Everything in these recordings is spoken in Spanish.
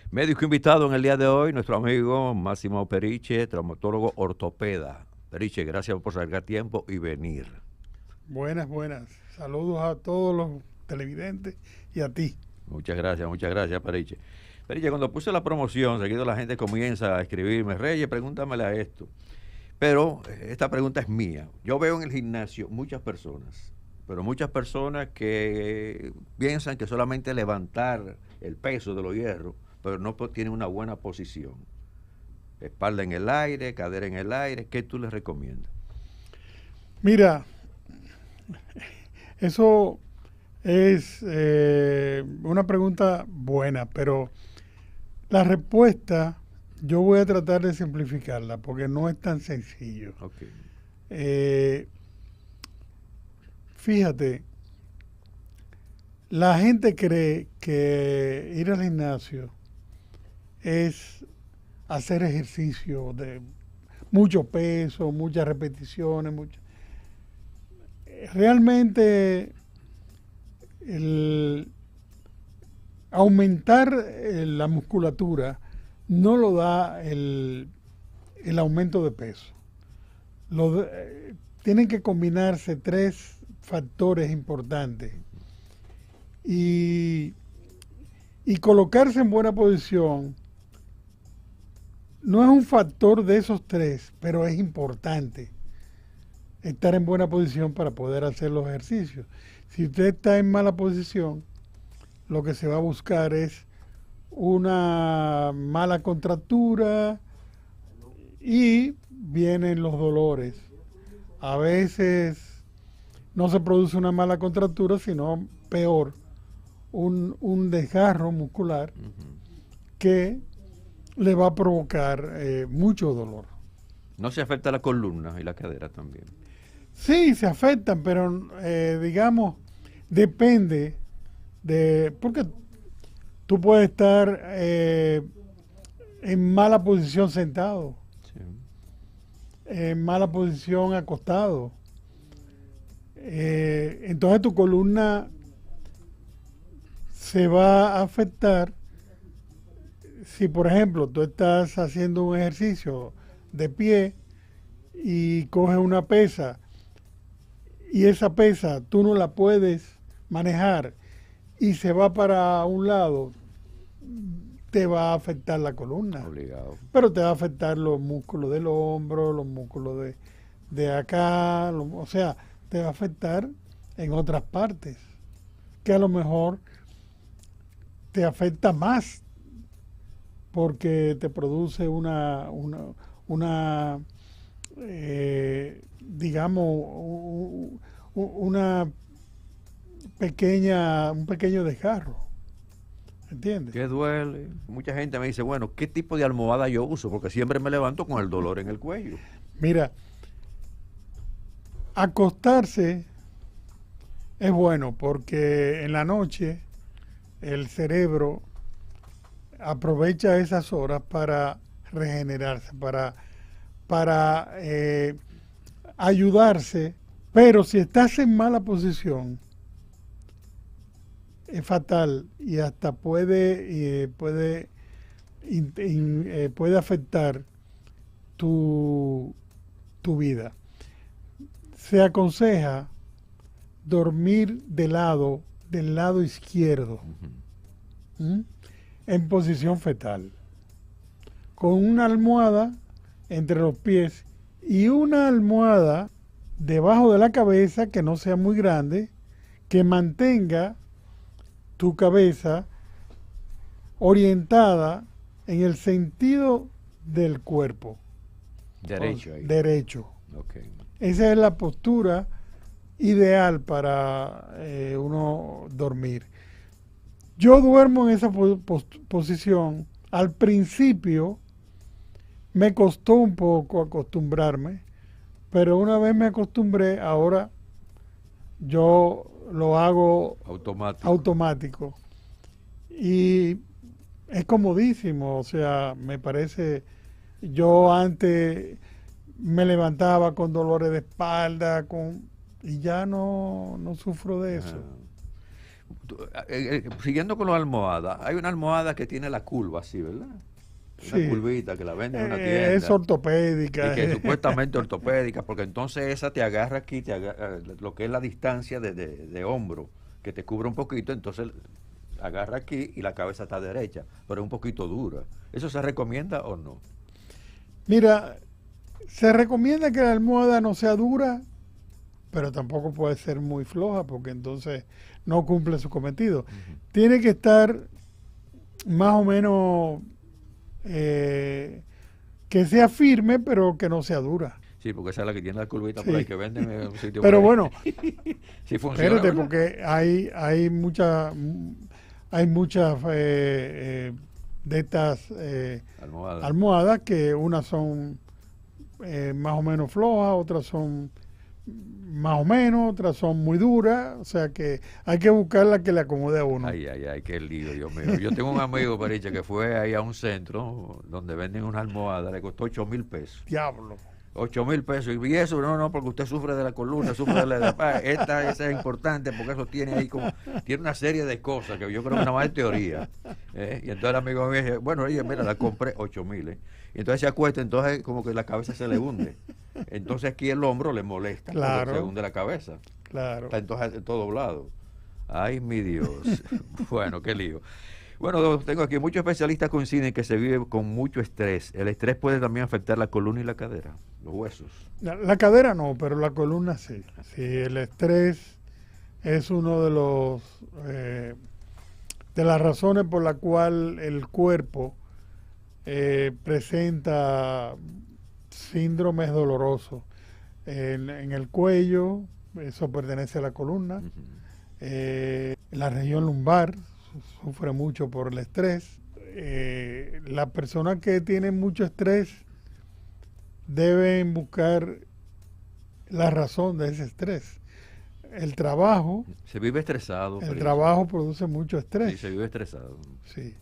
Médico invitado en el día de hoy, nuestro amigo Máximo Periche, traumatólogo ortopeda. Periche, gracias por sacar tiempo y venir. Buenas, buenas. Saludos a todos los televidentes y a ti. Muchas gracias, Periche. Periche, cuando puse la promoción, seguido la gente comienza a escribirme, Reyes, pregúntamele a esto. Pero esta pregunta es mía. Yo veo en el gimnasio muchas personas, pero muchas personas que piensan que solamente levantar el peso de los hierros, pero no tienen una buena posición. Espalda en el aire, cadera en el aire, ¿qué tú les recomiendas? Mira, eso es una pregunta buena, pero la respuesta yo voy a tratar de simplificarla porque no es tan sencillo. Okay. Eh, Fíjate, la gente cree que ir al gimnasio es hacer ejercicio de mucho peso, muchas repeticiones, realmente el aumentar la musculatura no lo da el aumento de peso. Tienen que combinarse tres factores importantes y, y colocarse en buena posición no es un factor de esos tres, pero es importante estar en buena posición para poder hacer los ejercicios. Si usted está en mala posición, lo que se va a buscar es una mala contractura y vienen los dolores. A veces no se produce una mala contractura, sino peor, un desgarro muscular que le va a provocar mucho dolor. No se afecta la columna y la cadera también. Sí, se afectan, pero digamos, depende porque tú puedes estar en mala posición sentado, Sí. en mala posición acostado. Entonces tu columna se va a afectar si, por ejemplo, tú estás haciendo un ejercicio de pie y coges una pesa y esa pesa tú no la puedes manejar y se va para un lado, te va a afectar la columna. Obligado. Pero te va a afectar los músculos del hombro, los músculos de acá, o sea, te va a afectar en otras partes, que a lo mejor te afecta más porque te produce una digamos, una un pequeño desgarro, ¿entiendes? ¿Qué duele? Mucha gente me dice, bueno, ¿qué tipo de almohada yo uso? Porque siempre me levanto con el dolor en el cuello. Mira, acostarse es bueno porque en la noche el cerebro aprovecha esas horas para regenerarse, para ayudarse, pero si estás en mala posición, es fatal y hasta puede afectar tu, tu vida. Se aconseja dormir del lado izquierdo, ¿m? En posición fetal, con una almohada entre los pies y una almohada debajo de la cabeza que no sea muy grande, que mantenga tu cabeza orientada en el sentido del cuerpo. Derecho ahí. Derecho. Okay. Esa es la postura ideal para uno dormir. Yo duermo en esa posición. Al principio me costó un poco acostumbrarme, pero una vez me acostumbré, ahora yo lo hago automático. Y es comodísimo, o sea, me parece, yo antes me levantaba con dolores de espalda, y ya no sufro de eso. Siguiendo con la almohada, hay una almohada que tiene la curva así, ¿verdad? Una Sí. curvita que la venden en una tienda. Es ortopédica. Y que supuestamente ortopédica, porque entonces esa te agarra aquí, te agarra, lo que es la distancia de hombro, que te cubre un poquito, entonces agarra aquí y la cabeza está derecha, pero es un poquito dura. ¿Eso se recomienda o no? Mira, se recomienda que la almohada no sea dura, pero tampoco puede ser muy floja porque entonces no cumple su cometido. Tiene que estar más o menos que sea firme, pero que no sea dura. Sí, porque esa es la que tiene la curvita Sí. por ahí que venden en un sitio Pero por ahí. bueno, Sí funciona, espérate, ¿verdad? porque hay muchas de estas Almohada. almohadas que unas son más o menos flojas, otras son más o menos, otras son muy duras, o sea que hay que buscar la que le acomode a uno. Ay, ay, ay, qué lío, Dios mío. Yo tengo un amigo, Periche, que fue ahí a un centro donde venden una almohada, le costó 8.000 pesos. Diablo. 8.000 pesos. Y eso, no, porque usted sufre de la columna, sufre de la... Esa es importante porque eso tiene ahí como... Tiene una serie de cosas que yo creo que nada más es teoría. Y entonces el amigo me dice, bueno, oye, mira, la compré 8.000. Y entonces se acuesta, entonces como que la cabeza se le hunde. Entonces aquí el hombro le molesta, Claro. porque se hunde la cabeza. Claro. Está entonces todo doblado. Ay, mi Dios. Bueno, qué lío. Bueno, tengo aquí, muchos especialistas coinciden que se vive con mucho estrés. El estrés puede también afectar la columna y la cadera, los huesos. La cadera no, pero la columna sí. Sí, el estrés es uno de los de las razones por la cual el cuerpo presenta síndromes dolorosos. En el cuello, eso pertenece a la columna. La región lumbar sufre mucho por el estrés. Las personas que tienen mucho estrés deben buscar la razón de ese estrés. El trabajo, Se vive estresado. el Feliz. trabajo produce mucho Sí, estrés. se vive estresado. Sí.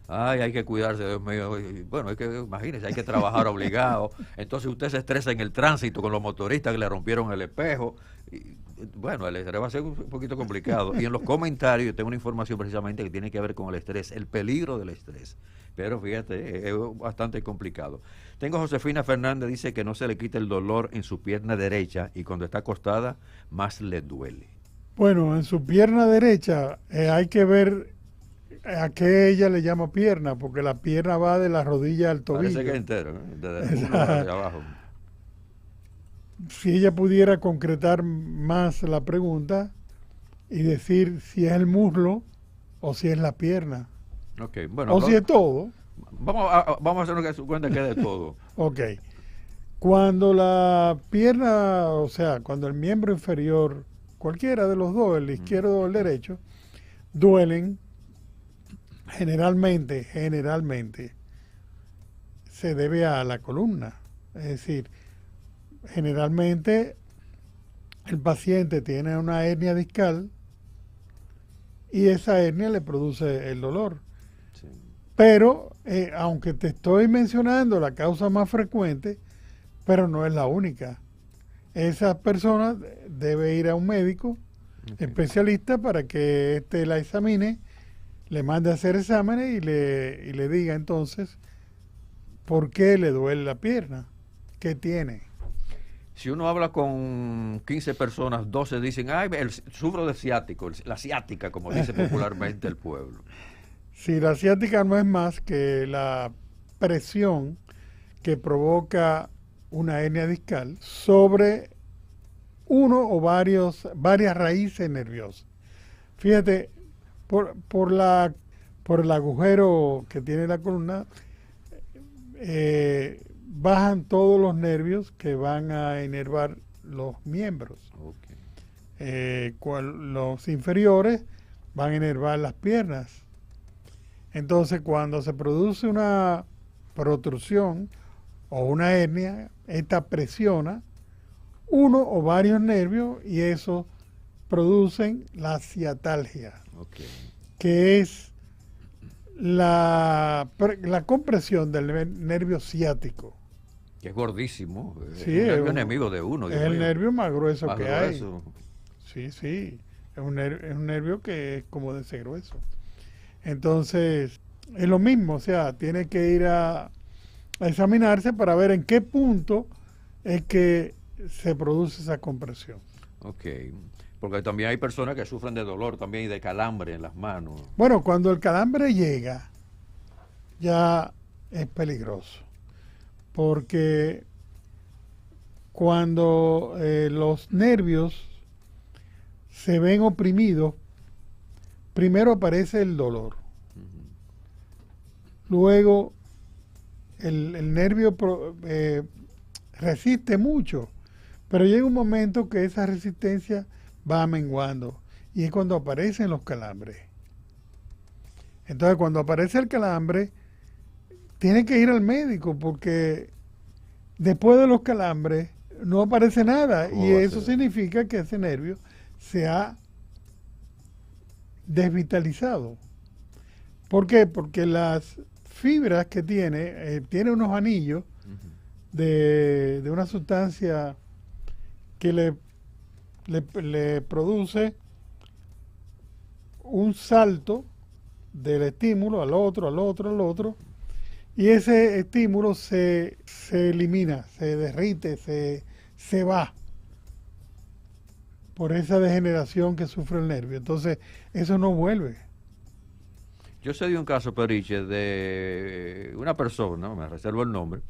Ay, hay que cuidarse, Dios mío. Bueno, hay que, imagínese, hay que trabajar obligado. Entonces usted se estresa en el tránsito con los motoristas que le rompieron el espejo. Y, bueno, el estrés va a ser un poquito complicado. Y en los comentarios yo tengo una información precisamente que tiene que ver con el estrés, el peligro del estrés. Pero fíjate, es bastante complicado. Tengo a Josefina Fernández, dice que no se le quita el dolor en su pierna derecha y cuando está acostada más le duele. Bueno, en su pierna derecha hay que ver a qué ella le llama pierna, porque la pierna va de la rodilla al tobillo. Parece que es entero, ¿no? Desde el culo hacia abajo. Si ella pudiera concretar más la pregunta y decir si es el muslo o si es la pierna, Ok, bueno, o si es todo. vamos a hacer una cuenta que es de todo. Ok. Cuando la pierna, o sea, cuando el miembro inferior, cualquiera de los dos, el izquierdo o el derecho, duelen, generalmente, se debe a la columna. Es decir, generalmente el paciente tiene una hernia discal y esa hernia le produce el dolor. Sí. Pero, aunque te estoy mencionando la causa más frecuente, pero no es la única. Esa persona debe ir a un médico especialista para que éste la examine, le mande a hacer exámenes y le diga entonces por qué le duele la pierna, qué tiene. Si uno habla con 15 personas, 12 dicen, ay, sufro de ciático, la ciática, como dice popularmente el pueblo. Si la ciática no es más que la presión que provoca una hernia discal sobre uno o varias raíces nerviosas. Fíjate, por el agujero que tiene la columna, bajan todos los nervios que van a inervar los miembros. Okay. Los inferiores van a inervar las piernas. Entonces, cuando se produce una protrusión o una hernia, esta presiona uno o varios nervios y eso producen la ciatalgia, Okay. que es la compresión del nervio ciático. Que es gordísimo, Sí, es un nervio enemigo de uno. Es Dios el mío. nervio más grueso Más que grueso. hay. Sí, sí. es un nervio que es como de ese grueso. Entonces, es lo mismo, o sea, tiene que ir a examinarse para ver en qué punto es que se produce esa compresión. Ok. Porque también hay personas que sufren de dolor también y de calambre en las manos. Bueno, cuando el calambre llega, ya es peligroso, porque cuando los nervios se ven oprimidos, primero aparece el dolor, luego el nervio resiste mucho, pero llega un momento que esa resistencia va menguando y es cuando aparecen los calambres. Entonces, cuando aparece el calambre, tiene que ir al médico porque después de los calambres no aparece nada y eso significa que ese nervio se ha desvitalizado. ¿Por qué? Porque las fibras que tiene unos anillos de una sustancia que le produce un salto del estímulo al otro, al otro, al otro, y ese estímulo se elimina, se derrite, se va por esa degeneración que sufre el nervio. Entonces, eso no vuelve. Yo sé de un caso, Periche, de una persona, me reservo el nombre,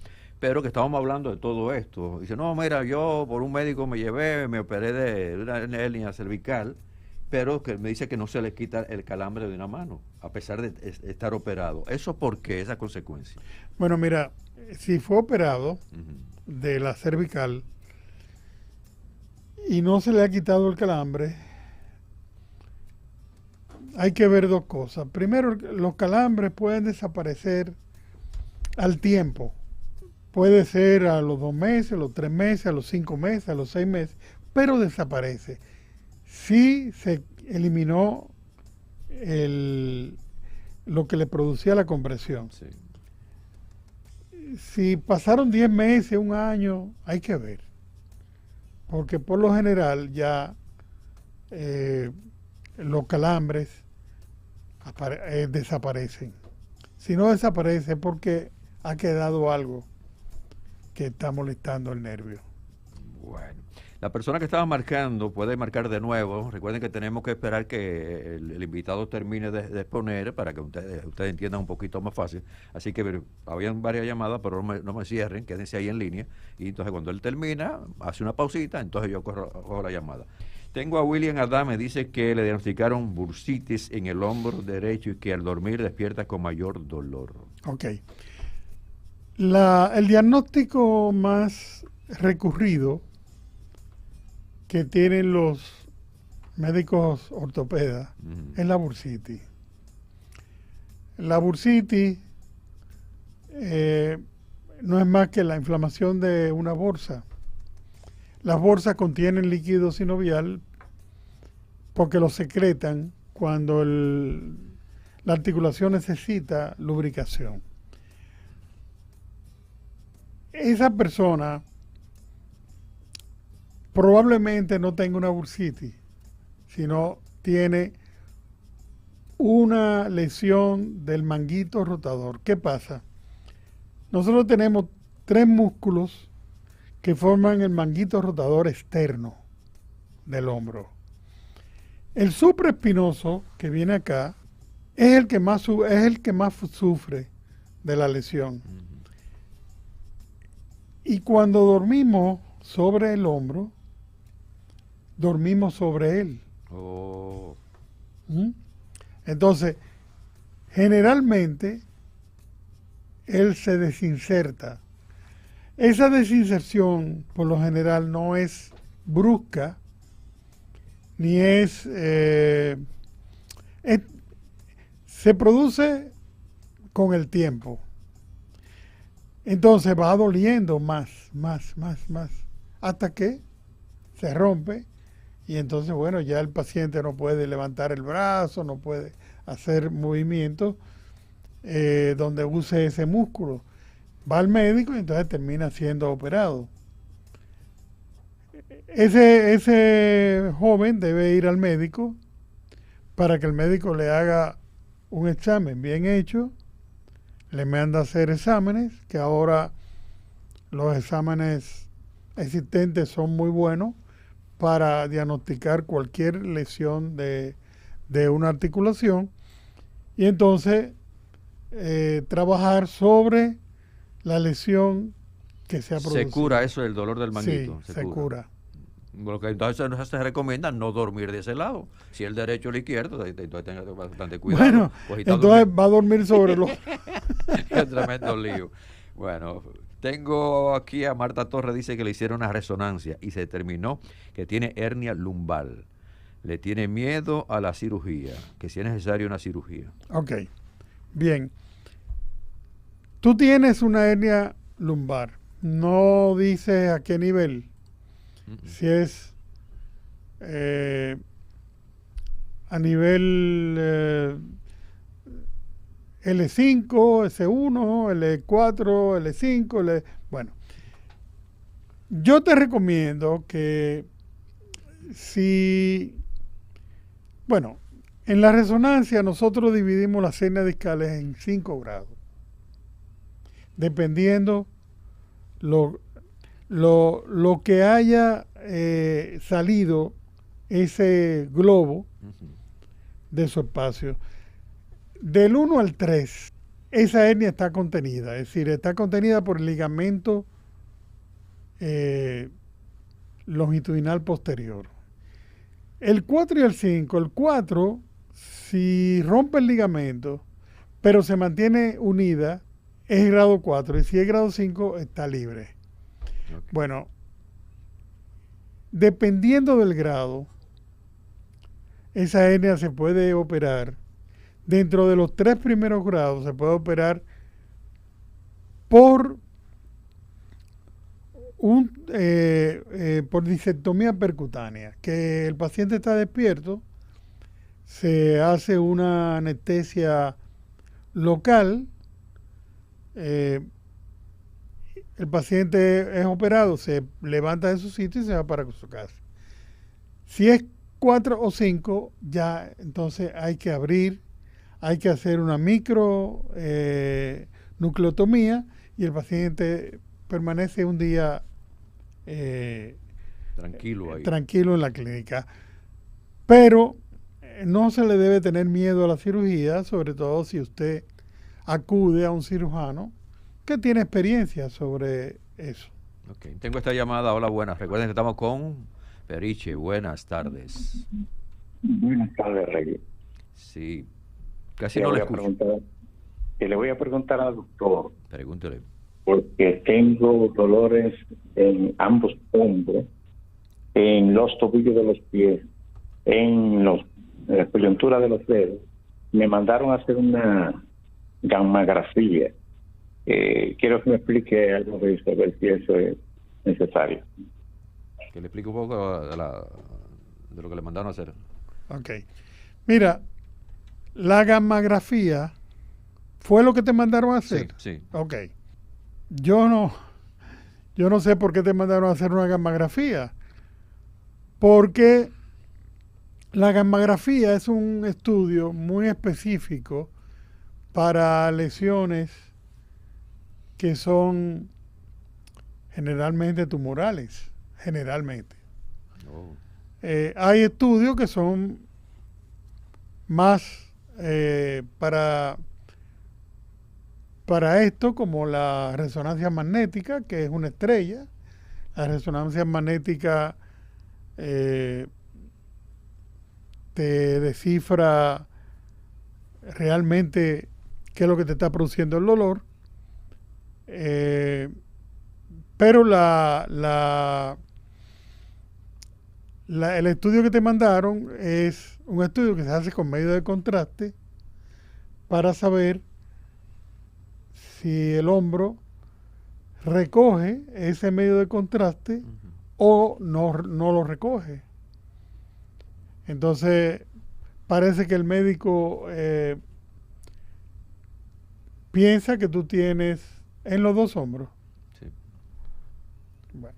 pero que estábamos hablando de todo esto. Dice, no, mira, yo por un médico me llevé, me operé de una hernia cervical, pero que me dice que no se le quita el calambre de una mano, a pesar de estar operado. ¿Eso por qué? Esa consecuencia. Bueno, mira, si fue operado de la cervical y no se le ha quitado el calambre, hay que ver dos cosas. Primero, los calambres pueden desaparecer al tiempo. Puede ser a los 2 meses, a los 3 meses, a los 5 meses, a los 6 meses, pero desaparece. Si se eliminó lo que le producía la compresión. Sí. Si pasaron 10 meses, un año, hay que ver. Porque por lo general ya los calambres desaparecen. Si no desaparece es porque ha quedado algo que está molestando el nervio. Bueno, la persona que estaba marcando puede marcar de nuevo. Recuerden que tenemos que esperar que el invitado termine de exponer para que ustedes entiendan un poquito más fácil. Así que habían varias llamadas, pero no me cierren, quédense ahí en línea. Y entonces cuando él termina, hace una pausita, entonces yo cojo la llamada. Tengo a William Adame, dice que le diagnosticaron bursitis en el hombro derecho y que al dormir despierta con mayor dolor. Ok. El diagnóstico más recurrido que tienen los médicos ortopedas es la bursitis. La bursitis no es más que la inflamación de una borsa. Las borsas contienen líquido sinovial porque lo secretan cuando la articulación necesita lubricación. Esa persona probablemente no tenga una bursitis, sino tiene una lesión del manguito rotador. ¿Qué pasa? Nosotros tenemos 3 músculos que forman el manguito rotador externo del hombro. El supraespinoso, que viene acá, es el que más sufre de la lesión. Y cuando dormimos sobre el hombro, dormimos sobre él. Oh. Entonces, generalmente, él se desinserta. Esa desinserción, por lo general, no es brusca, ni se produce con el tiempo. Entonces va doliendo más, hasta que se rompe y entonces, bueno, ya el paciente no puede levantar el brazo, no puede hacer movimientos donde use ese músculo. Va al médico y entonces termina siendo operado. ese joven debe ir al médico para que el médico le haga un examen bien hecho, le manda a hacer exámenes, que ahora los exámenes existentes son muy buenos para diagnosticar cualquier lesión de una articulación y entonces trabajar sobre la lesión que se ha producido. Se cura eso del dolor del manguito. Sí, se cura. Lo que entonces se recomienda no dormir de ese lado. Si el derecho o el izquierdo, entonces tenga bastante cuidado. Bueno, pues entonces va a dormir sobre los... Es tremendo lío. Bueno, tengo aquí a Marta Torres, dice que le hicieron una resonancia y se determinó que tiene hernia lumbar. Le tiene miedo a la cirugía, que si es necesaria una cirugía. Ok, bien. Tú tienes una hernia lumbar. No dice a qué nivel. Si es a nivel L5, S1, L4, L5, bueno. Yo te recomiendo que bueno, en la resonancia nosotros dividimos las hernias discales en 5 grados, dependiendo lo que haya salido ese globo de su espacio. Del 1 al 3, esa hernia está contenida, es decir, está contenida por el ligamento longitudinal posterior. El 4 y el 5, el 4, si rompe el ligamento, pero se mantiene unida, es grado 4, y si es grado 5, está libre. Okay. Bueno, dependiendo del grado, esa hernia se puede operar. Dentro de los 3 primeros grados se puede operar por disectomía percutánea, que el paciente está despierto, se hace una anestesia local, el paciente es operado, se levanta de su sitio y se va para su casa. Si es 4 o 5, ya entonces hay que abrir, hay que hacer una micro nucleotomía y el paciente permanece un día tranquilo en la clínica. Pero no se le debe tener miedo a la cirugía, sobre todo si usted acude a un cirujano que tiene experiencia sobre eso. Okay. Tengo esta llamada. Hola, buenas. Recuerden que estamos con Periche. Buenas tardes. Buenas tardes, Reyes. Sí. Casi no le escucho. Le voy a preguntar al doctor. Pregúntele. Porque tengo dolores en ambos hombros, en los tobillos de los pies, en la coyuntura de los dedos. Me mandaron a hacer una gammagrafía. Quiero que me explique algo de eso, a ver si eso es necesario. Que le explique un poco de lo que le mandaron a hacer. Ok. Mira, la gammagrafía fue lo que te mandaron a hacer. Sí. Ok. Yo no sé por qué te mandaron a hacer una gammagrafía. Porque la gammagrafía es un estudio muy específico para lesiones que son generalmente tumorales, generalmente. Oh. Hay estudios que son más para esto, como la resonancia magnética, que es una estrella. La resonancia magnética te descifra realmente qué es lo que te está produciendo el dolor. Pero el estudio que te mandaron es un estudio que se hace con medio de contraste para saber si el hombro recoge ese medio de contraste o no lo recoge. Entonces, parece que el médico piensa que tú tienes en los 2 hombros. Sí. Bueno.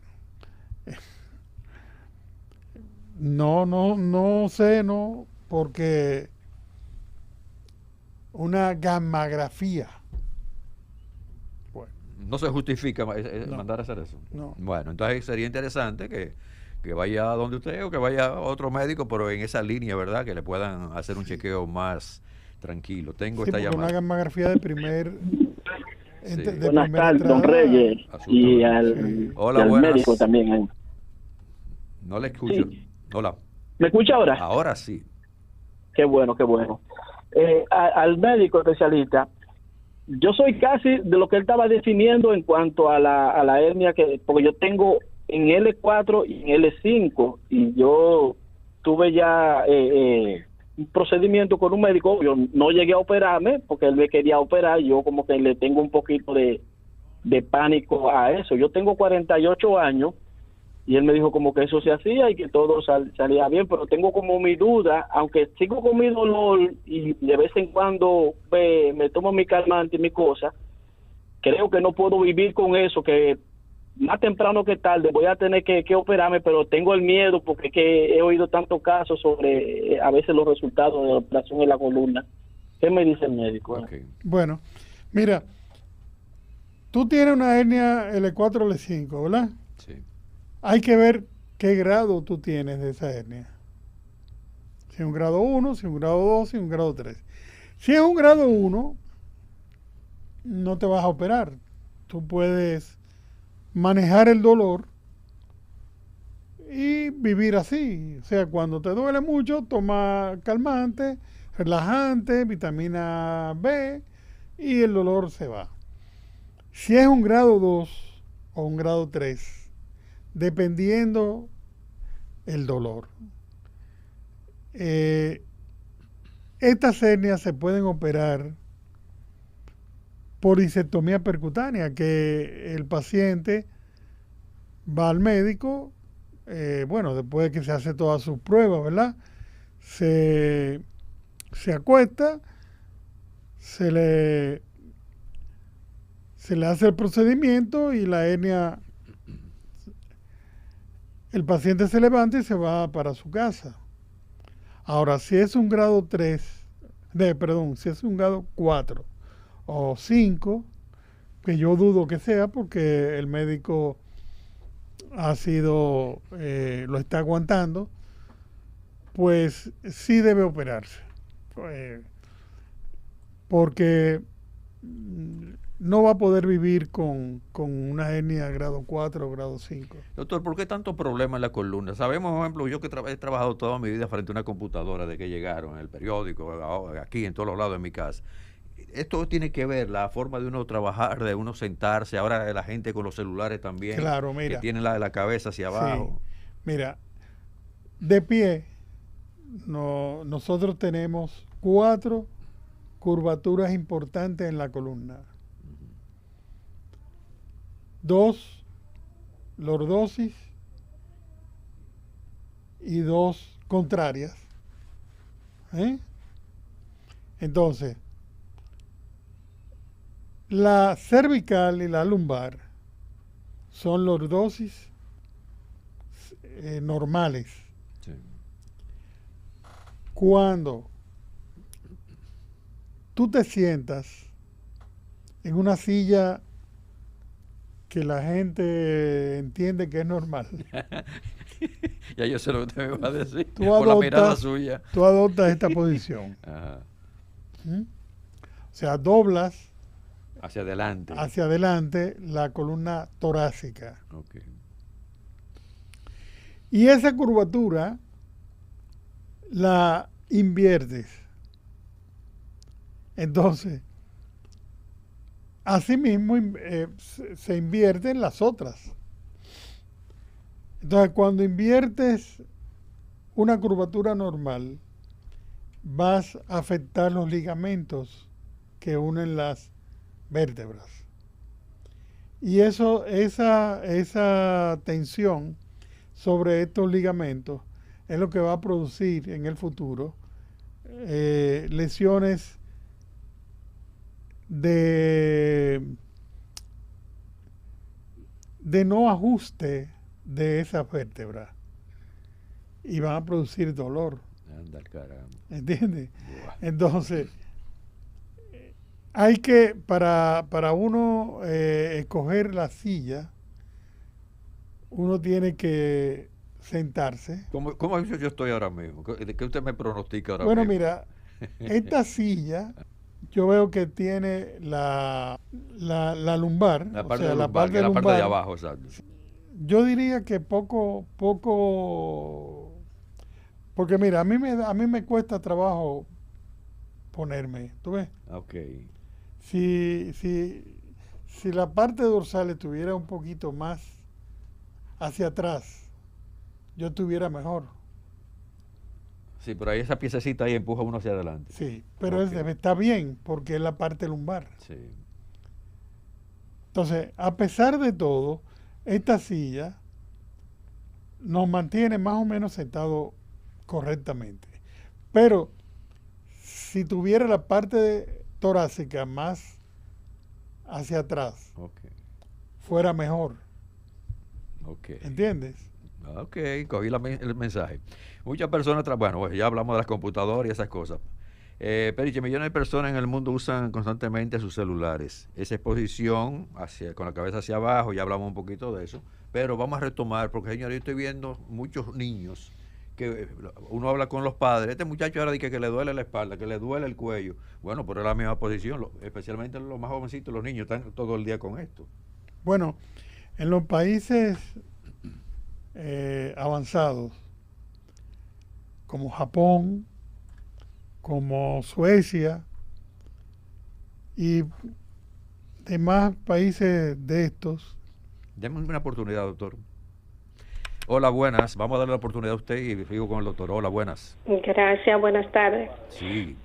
No sé, no, porque una gammagrafía. Bueno, No se justifica no, mandar a hacer eso. no. Bueno, entonces sería interesante que vaya a donde usted o que vaya a otro médico, pero en esa línea, ¿verdad? Que le puedan hacer un Sí, chequeo más tranquilo. Tengo sí, esta porque una llamada. gammagrafía Sí, de Buenas primera tardes, don entrada, Reyes, asunto, y ¿verdad? sí. y Hola, al médico buenas. también. No le escucho. Sí, Hola. ¿me escucha ahora? Ahora sí. Qué bueno, qué bueno. Al médico especialista, yo soy casi de lo que él estaba definiendo en cuanto a la hernia, porque yo tengo en L4 y en L5, y yo tuve ya un procedimiento con un médico. Yo no llegué a operarme porque él me quería operar. Yo como que le tengo un poquito de pánico a eso. Yo tengo 48 años y él me dijo como que eso se hacía y que todo salía bien, pero tengo como mi duda, aunque sigo con mi dolor y de vez en cuando me tomo mi calmante y mi cosa. Creo que no puedo vivir con eso, que más temprano que tarde voy a tener que operarme, pero tengo el miedo porque es que he oído tantos casos sobre a veces los resultados de la operación en la columna. ¿Qué me dice el médico? Ok. Bueno, mira, tú tienes una hernia L4 L5, ¿verdad? Sí. Hay que ver qué grado tú tienes de esa hernia. Si es un grado 1, si es un grado 2, si es un grado 3. Si es un grado 1, no te vas a operar. Tú puedes manejar el dolor y vivir así. O sea, cuando te duele mucho, toma calmante, relajante, vitamina B y el dolor se va. Si es un grado 2 o un grado 3, dependiendo el dolor. Estas hernias se pueden operar por disectomía percutánea, que el paciente va al médico, bueno, después de que se hace todas sus pruebas, ¿verdad? Se acuesta, se le, se le hace el procedimiento y la hernia, el paciente se levanta y se va para su casa. Ahora, si es un grado 3, si es un grado 4 o 5, que yo dudo que sea porque el médico lo está aguantando, pues sí debe operarse. Eh, porque no va a poder vivir con una hernia grado 4 o grado 5. Doctor, ¿por qué tanto problema en la columna? Sabemos, por ejemplo, yo que he trabajado toda mi vida frente a una computadora de que llegaron, en el periódico, aquí, en todos los lados de mi casa. Esto tiene que ver la forma de uno trabajar, de uno sentarse, ahora la gente con los celulares también, Claro, que mira, tienen la cabeza hacia sí, abajo. mira, de pie, nosotros tenemos 4 curvaturas importantes en la columna. 2 lordosis y 2 contrarias. Entonces, la cervical y la lumbar son lordosis normales. Sí. Cuando tú te sientas en una silla que la gente entiende que es normal, Ya yo sé lo que usted me va a decir, tú por la mirada adoptas, suya. tú adoptas esta posición. Ajá. ¿Mm? O sea, doblas Hacia adelante. hacia adelante la columna torácica. Ok. Y esa curvatura la inviertes. Entonces, asimismo se invierten las otras. Entonces, cuando inviertes una curvatura normal, vas a afectar los ligamentos que unen las vértebras. Y esa tensión sobre estos ligamentos es lo que va a producir en el futuro lesiones de no ajuste de esas vértebras. y van a producir dolor. Anda, caramba. ¿Entiendes? Buah. Entonces, hay que, para uno escoger la silla, uno tiene que sentarse. ¿Cómo yo estoy ahora mismo? ¿Qué usted me pronostica ahora Bueno, mismo? mira, esta silla, yo veo que tiene la lumbar, La o parte sea, de la lumbar, parte que es la parte de lumbar. abajo, exacto. Yo diría que poco, porque mira, a mí me cuesta trabajo ponerme, ¿tú ves? Ok. Si la parte dorsal estuviera un poquito más hacia atrás, yo estuviera mejor. Sí, pero ahí esa piececita ahí empuja uno hacia adelante. Sí, pero Ok. está bien porque es la parte lumbar. Sí. Entonces, a pesar de todo, esta silla nos mantiene más o menos sentados correctamente. Pero si tuviera la parte torácica más hacia atrás, Ok. fuera mejor. Ok. ¿Entiendes? Ok, cogí el mensaje. Muchas personas, bueno, pues ya hablamos de las computadoras y esas cosas. Periche, millones de personas en el mundo usan constantemente sus celulares. Esa exposición con la cabeza hacia abajo, ya hablamos un poquito de eso. Pero vamos a retomar, porque señor, yo estoy viendo muchos niños que uno habla con los padres. Este muchacho ahora dice que le duele la espalda, que le duele el cuello. Bueno, pero es la misma posición, especialmente los más jovencitos, los niños están todo el día con esto. Bueno, en los países avanzados, como Japón, como Suecia y demás países de estos. Deme una oportunidad, doctor. Hola, buenas. Vamos a darle la oportunidad a usted y sigo con el doctor. Hola, buenas. Gracias, buenas tardes. Sí.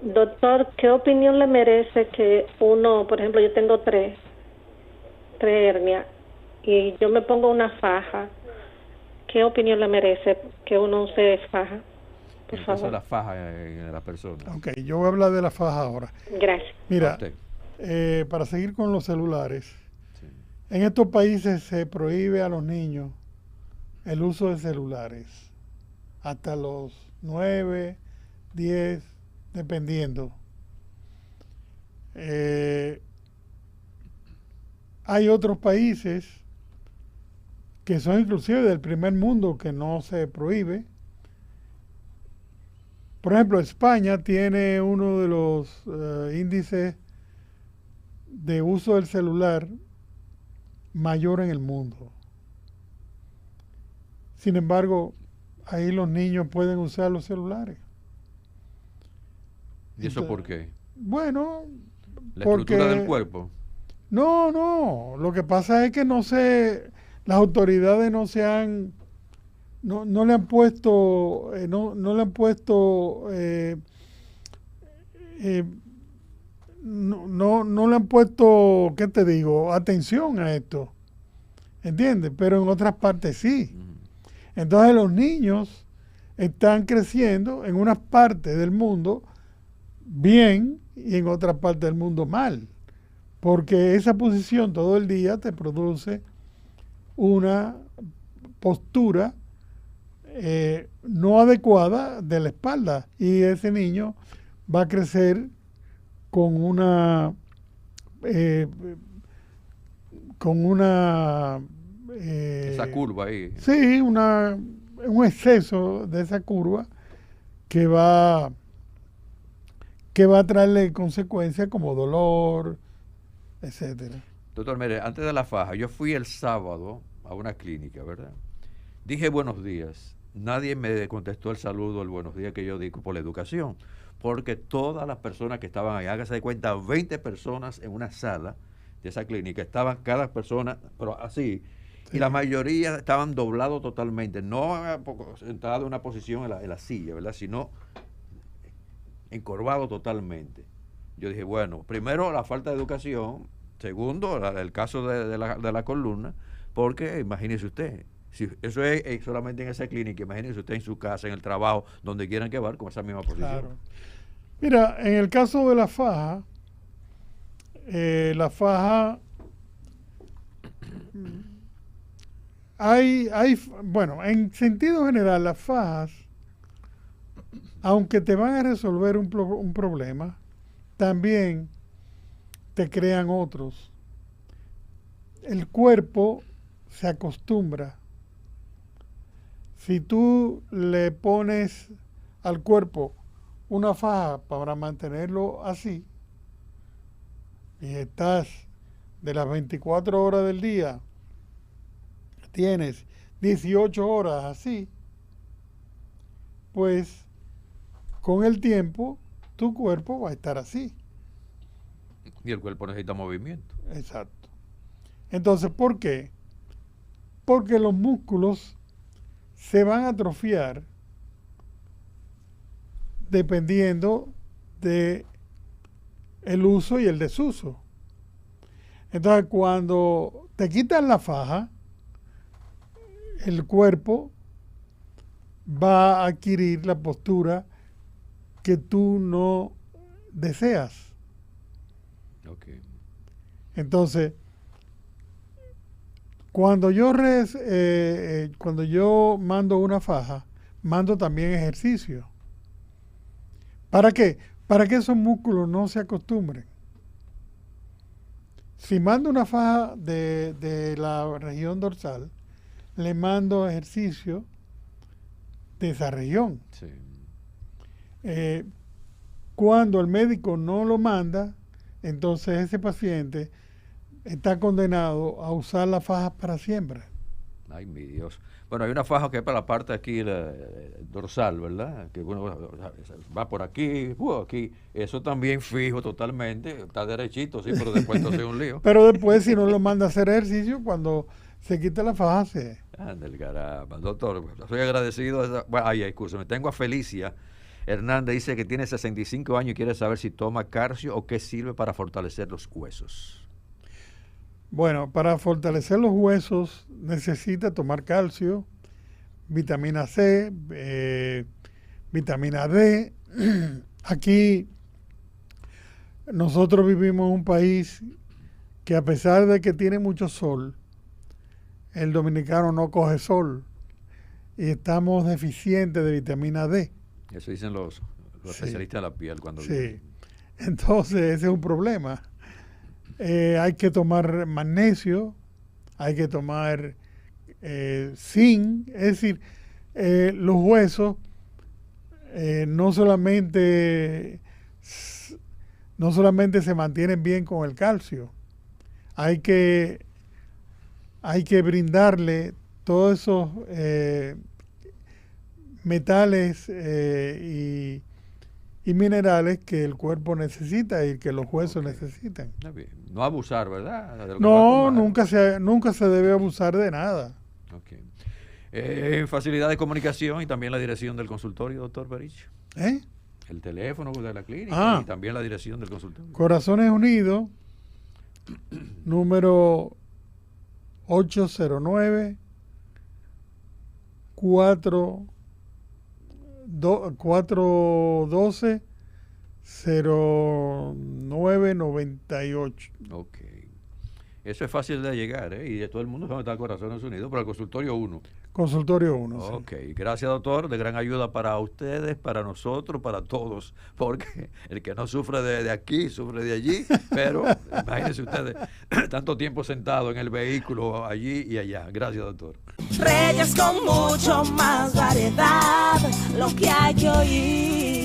Doctor, ¿qué opinión le merece que uno, por ejemplo, yo tengo tres hernias y yo me pongo una faja? ¿Qué opinión le merece que uno use faja? Por Entonces favor. la faja en la persona. Ok, yo voy a hablar de la faja ahora. Gracias. A Mira, usted. para seguir con los celulares, Sí. en estos países se prohíbe a los niños el uso de celulares hasta los 9, 10, dependiendo. Hay otros países que son inclusive del primer mundo que no se prohíbe. Por ejemplo, España tiene uno de los índices de uso del celular mayor en el mundo. Sin embargo, ahí los niños pueden usar los celulares. ¿Y eso por qué? Bueno, La porque estructura del cuerpo. no, lo que pasa es que las autoridades no le han puesto, no le han puesto, no le han puesto, ¿qué te digo?, atención a esto, ¿entiendes? Pero en otras partes sí. Entonces los niños están creciendo en unas partes del mundo bien y en otras partes del mundo mal, porque esa posición todo el día te produce una postura no adecuada de la espalda y ese niño va a crecer con Esa curva ahí. sí, un exceso de esa curva que va a traerle consecuencias como dolor, etcétera. Doctor, mire, antes de la faja, yo fui el sábado a una clínica, ¿verdad? Dije buenos días. Nadie me contestó el saludo, el buenos días que yo digo por la educación. Porque todas las personas que estaban ahí, hágase de cuenta, 20 personas en una sala de esa clínica, estaban cada persona, pero así, Sí. y la mayoría estaban doblados totalmente, no sentados en una posición en la silla, ¿verdad? Sino encorvados totalmente. Yo dije, bueno, primero la falta de educación, segundo el caso de la columna, porque imagínese usted, si eso es solamente en esa clínica, imagínese usted en su casa, en el trabajo, donde quieran que va con esa misma posición. Claro. Mira, en el caso de la faja bueno, en sentido general, las fajas, aunque te van a resolver un problema, también te crean otros. El cuerpo se acostumbra. Si tú le pones al cuerpo una faja para mantenerlo así, y estás de las 24 horas del día, tienes 18 horas así, pues con el tiempo tu cuerpo va a estar así. Y el cuerpo necesita movimiento. Exacto. Entonces, ¿por qué? Porque los músculos se van a atrofiar dependiendo de el uso y el desuso. Entonces, cuando te quitan la faja, el cuerpo va a adquirir la postura que tú no deseas. Okay. Entonces, cuando yo mando una faja, mando también ejercicio. ¿Para qué? Para que esos músculos no se acostumbren. Si mando una faja de la región dorsal, le mando ejercicio de esa región. Sí. Cuando el médico no lo manda, entonces ese paciente está condenado a usar la faja para siempre. Ay, mi Dios. Bueno, hay una faja que es para la parte aquí dorsal, ¿verdad? Que bueno, va por aquí, aquí. Eso también fijo totalmente. Está derechito, sí, pero después entonces es un lío. Pero después, si no lo manda a hacer ejercicio, cuando se quita la faja, se... Anda el caramba. Doctor, soy agradecido. Bueno, ay, disculpe, me tengo a Felicia Hernández, dice que tiene 65 años y quiere saber si toma calcio o qué sirve para fortalecer los huesos. Bueno, para fortalecer los huesos necesita tomar calcio, vitamina C, vitamina D. Aquí nosotros vivimos en un país que, a pesar de que tiene mucho sol, el dominicano no coge sol y estamos deficientes de vitamina D. Eso dicen los especialistas de la piel cuando sí. Entonces ese es un problema. Hay que tomar magnesio, hay que tomar zinc, es decir, los huesos no solamente se mantienen bien con el calcio, hay que brindarle todos esos metales y minerales que el cuerpo necesita y que los huesos necesitan. No abusar, ¿verdad? No, nunca se debe abusar de nada. Okay. Facilidad de comunicación y también la dirección del consultorio, doctor Bericho. El teléfono de la clínica y también la dirección del consultorio. Corazones Unidos, número 809 412 0998. Ok. Eso es fácil de llegar, y de todo el mundo sabe está Corazones Unidos, pero el consultorio 1. Consultorio 1. Ok, sí. Gracias, doctor, de gran ayuda para ustedes, para nosotros, para todos, porque el que no sufre de aquí, sufre de allí, pero imagínense ustedes, tanto tiempo sentado en el vehículo allí y allá. Gracias, doctor. Reyes con mucho más variedad, lo que hay que oír.